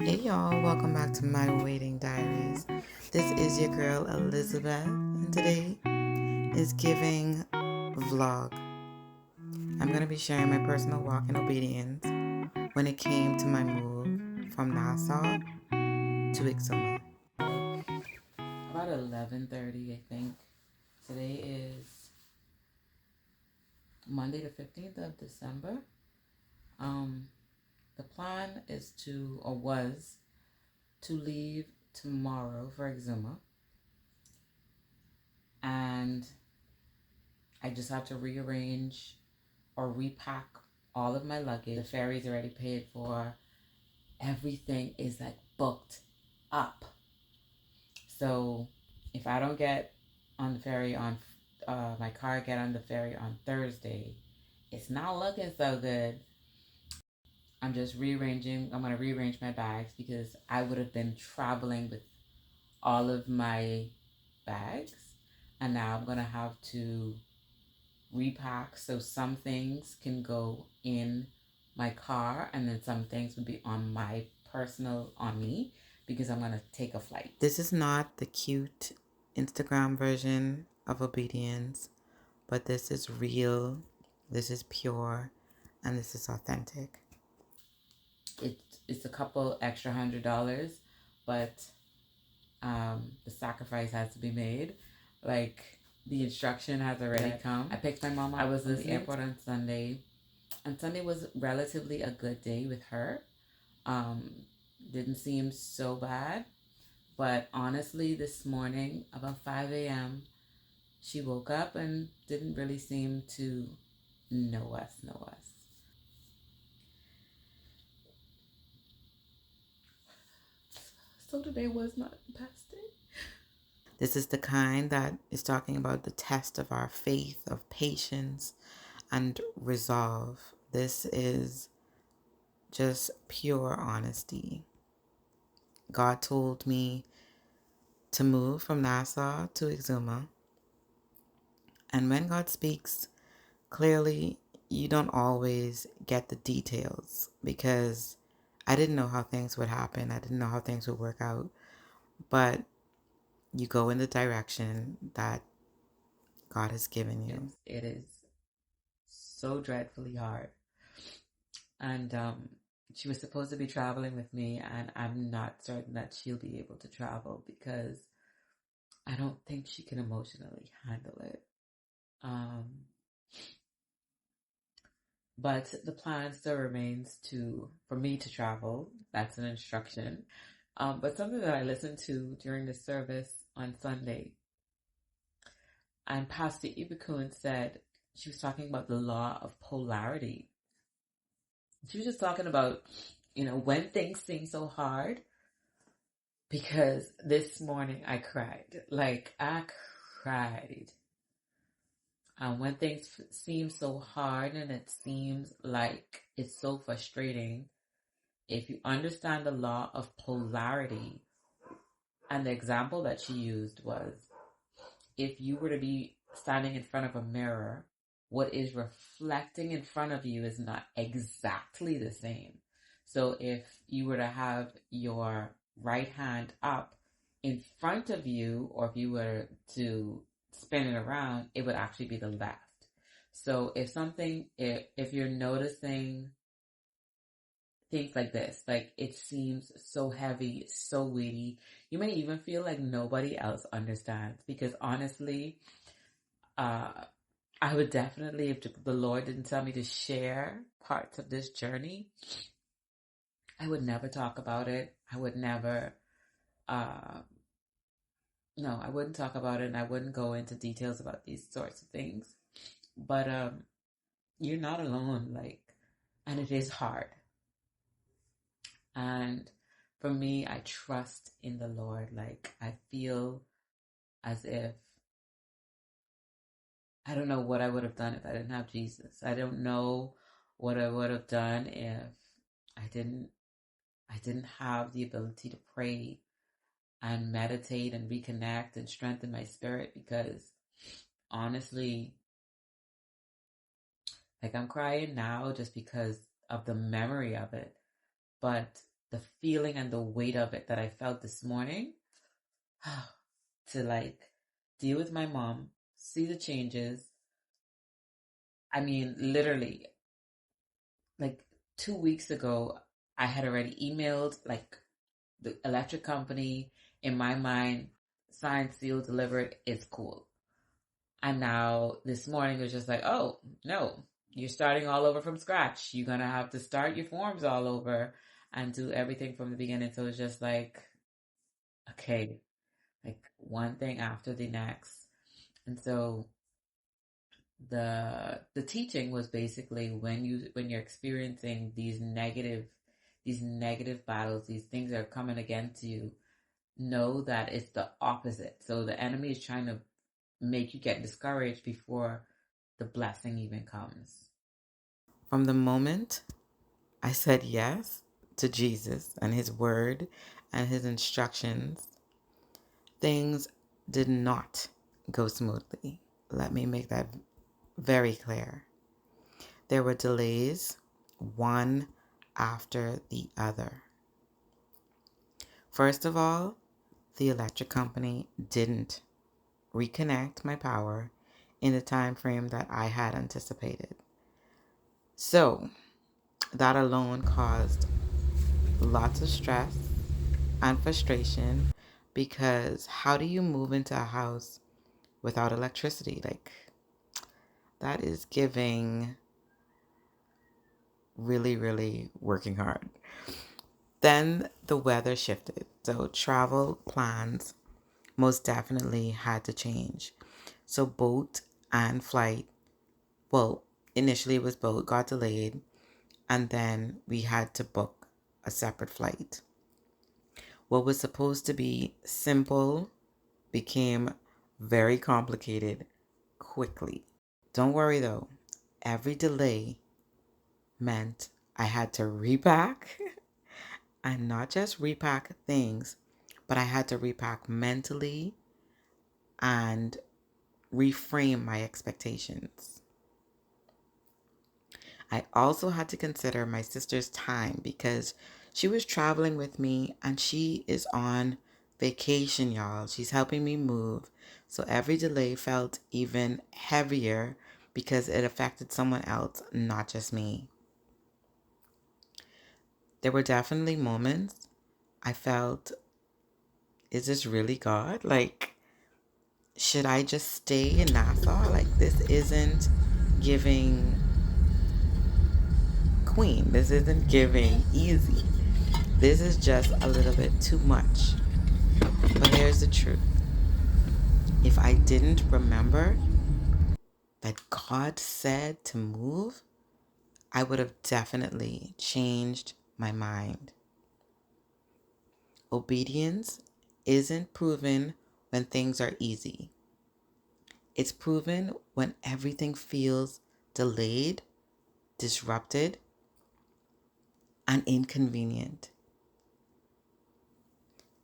Hey y'all, welcome back to my waiting diaries. This is your girl Elizabeth, and today is giving vlog. I'm going to be sharing my personal walk in obedience when it came to my move from Nassau to Exuma. About 11:30, I think. Today is Monday the 15th of December. Um, the plan is to, or was, to leave tomorrow for Exuma. And I just have to rearrange or repack all of my luggage. The ferry's already paid for. Everything is like booked up. So if I don't get on the ferry on my car get on the ferry on Thursday, it's not looking so good. I'm just rearranging. I'm gonna rearrange my bags because I would have been traveling with all of my bags, and now I'm gonna have to repack, so some things can go in my car and then some things would be on my personal on me because I'm gonna take a flight. This is not the cute Instagram version of obedience, but this is real, this is pure, and this is authentic. It's a couple extra $100, but the sacrifice has to be made. Like, the instruction has already come. I picked my mom up. I was in the airport on Sunday, and Sunday was relatively a good day with her. Um, didn't seem so bad, but honestly, this morning about 5 a.m., she woke up and didn't really seem to know us. So today was not the best day. This is the kind that is talking about the test of our faith, of patience, and resolve. This is just pure honesty. God told me to move from Nassau to Exuma. And when God speaks clearly, you don't always get the details because I didn't know how things would happen. I didn't know how things would work out. But you go in the direction that God has given you. It is so dreadfully hard. And she was supposed to be traveling with me, and I'm not certain that she'll be able to travel because I don't think she can emotionally handle it. But the plan still remains for me to travel. That's an instruction. But something that I listened to during the service on Sunday, and Pastor Ibukun said, she was talking about the law of polarity. She was just talking about, when things seem so hard, because this morning I cried. Like, I cried. When things seem so hard and it seems like it's so frustrating, if you understand the law of polarity, and the example that she used was, if you were to be standing in front of a mirror, what is reflecting in front of you is not exactly the same. So if you were to have your right hand up in front of you, or if you were to spin it around, it would actually be the left. So if you're noticing things like this, like it seems so heavy, so weighty, you may even feel like nobody else understands, because honestly, uh, I would definitely, if the Lord didn't tell me to share parts of this journey, I would never talk about it. I would never, uh, no, I wouldn't talk about it, and I wouldn't go into details about these sorts of things. But you're not alone, like, and it is hard. And for me, I trust in the Lord. Like, I feel as if I don't know what I would have done if I didn't have Jesus. I don't know what I would have done if I didn't I didn't have the ability to pray and meditate and reconnect and strengthen my spirit, because honestly, like, I'm crying now just because of the memory of it. But the feeling and the weight of it that I felt this morning to like deal with my mom, see the changes. I mean, literally, like 2 weeks ago, I had already emailed like the electric company. In my mind, signed, sealed, delivered, it's cool. And now this morning it was just like, oh, no, you're starting all over from scratch. You're going to have to start your forms all over and do everything from the beginning. So it's just like, okay, like one thing after the next. And so the teaching was basically when you're experiencing these negative battles, these things that are coming against you, know that it's the opposite. So the enemy is trying to make you get discouraged before the blessing even comes. From the moment I said yes to Jesus and his word and his instructions, things did not go smoothly. Let me make that very clear. There were delays, one after the other. First of all, the electric company didn't reconnect my power in the time frame that I had anticipated. So that alone caused lots of stress and frustration, because how do you move into a house without electricity? Like, that is giving really, really working hard. Then the weather shifted. So travel plans most definitely had to change. So boat and flight, well, initially it was boat, got delayed, and then we had to book a separate flight. What was supposed to be simple became very complicated quickly. Don't worry though, every delay meant I had to repack and not just repack things, but I had to repack mentally and reframe my expectations. I also had to consider my sister's time because she was traveling with me and she is on vacation, y'all. She's helping me move. So every delay felt even heavier because it affected someone else, not just me. There were definitely moments I felt, is this really God? Like, should I just stay in Nassau? Like, this isn't giving queen. This isn't giving easy. This is just a little bit too much. But here's the truth. If I didn't remember that God said to move, I would have definitely changed my mind. Obedience isn't proven when things are easy. It's proven when everything feels delayed, disrupted, and inconvenient.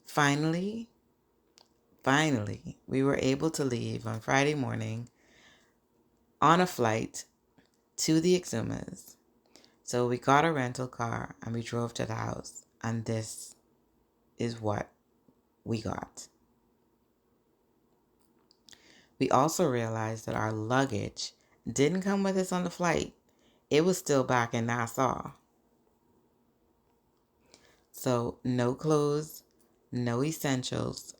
Finally, we were able to leave on Friday morning on a flight to the Exumas. So we got a rental car and we drove to the house. And this is what we got. We also realized that our luggage didn't come with us on the flight. It was still back in Nassau. So no clothes, no essentials,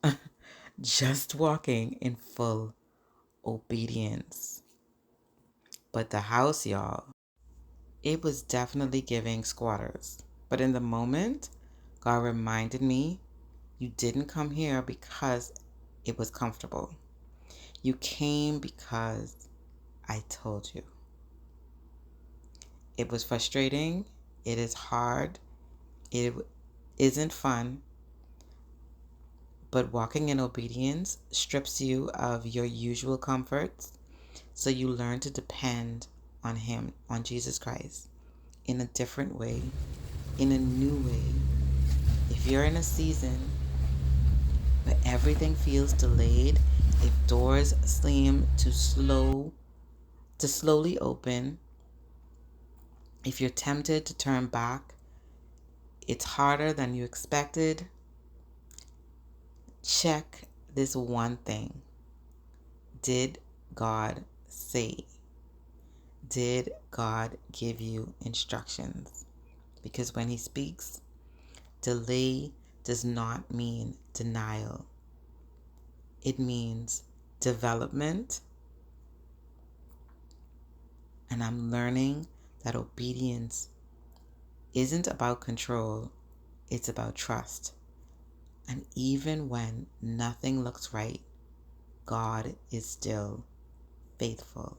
just walking in full obedience. But the house, y'all, it was definitely giving squatters. But in the moment, God reminded me, you didn't come here because it was comfortable. You came because I told you. It was frustrating. It is hard. It isn't fun. But walking in obedience strips you of your usual comforts, so you learn to depend on Him, on Jesus Christ, in a different way, in a new way. If you're in a season where everything feels delayed, if doors seem to slowly open, if you're tempted to turn back, it's harder than you expected, check this one thing. Did God say? Did God give you instructions? Because when He speaks, delay does not mean denial. It means development. And I'm learning that obedience isn't about control, it's about trust. And even when nothing looks right, God is still faithful.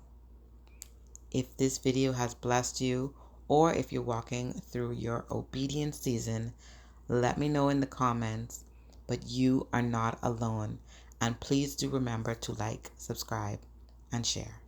If this video has blessed you, or if you're walking through your obedience season, let me know in the comments. But you are not alone. And please do remember to like, subscribe, and share.